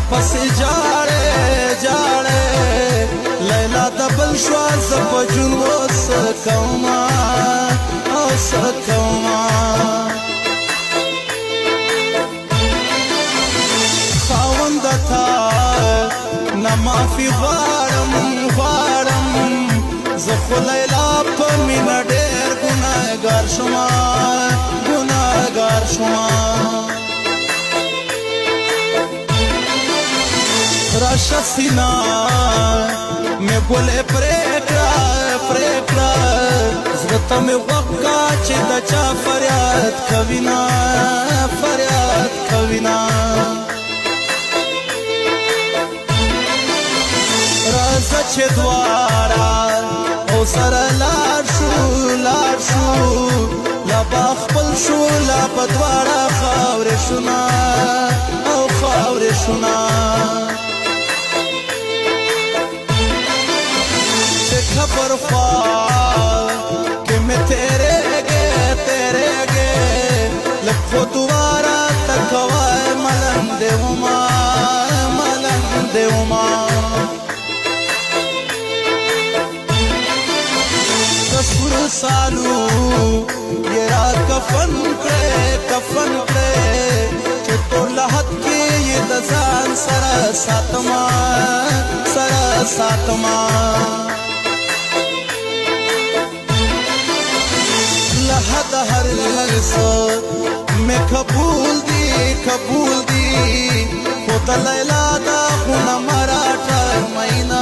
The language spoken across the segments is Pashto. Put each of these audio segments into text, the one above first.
پسې جاړې جاړې لیلا د بل شوه زه په جون اوس کومه اوس کومه خاونده تا نه معافي غواړم غواړم زه خو لیلا په مینه ډېر ګناهګار شومه ګناهګار شومه راشه سینا مې ګلې پرې کړه پرې کړه زړه ته مې غوږ کا چې د چا فریاد کوینه فریاد کوینه راځه چې دواړه او سره لاړ شو لاړ شو لا به خپل شو لا به دواړه خاورې شونا او خاورې شونا خبر خوا کہ میں تیرے گے لکھو دوبارہ تکوائے ملندے وما کفر سالو یہ را کفن کرے چھتو لحد کی یہ دزان سرا ساتما لحد ہر سو میں قبول دی خود لیلا دا خونا مراٹا مہینہ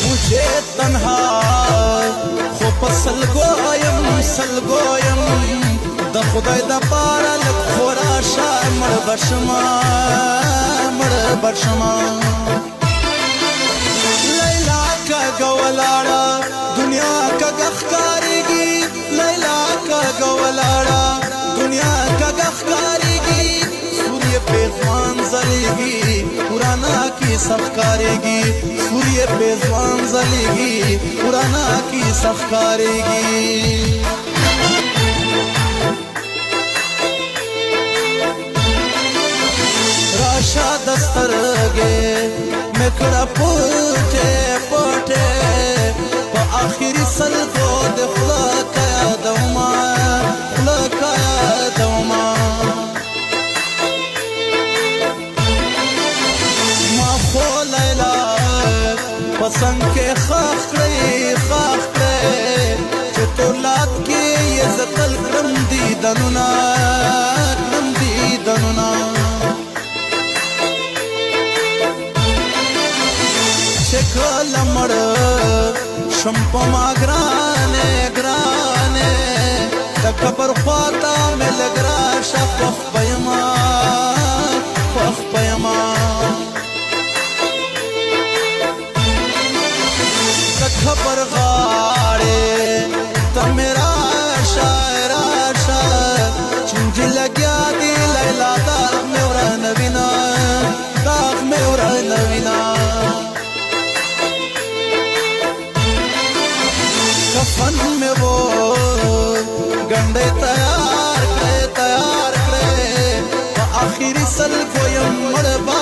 مجھے تنہا خو پسل گویم دا خدای دا پارا لگ خورا شا مر برشما گولاڑا دنیا کا گخکاری گی لیلا کا گولاڑا دنیا کا گخکاری گی سوریہ پیغوان زلی گی پرانا کی سفکاری گی سوریہ پیغوان زلی گی پرانا کی سفکاری گی راشا دستر گے مکڑا پوچے پا آخری سلگو دے خلاق یادوما ما خو لیلا پسند کے خاخ کرے چه تولاد کی یہ زتل کرم دی دنونا کله مړ شم په ما ګرانې د قبر خواته مې لږ راشه خوښ به یمه د قبر غاړې ته مې راشه چنجي لګیا دي لیلا داغ مې ورانه وینه کفن میں وہ گنڈے تیار کرے آخری سل کو یم مڑ با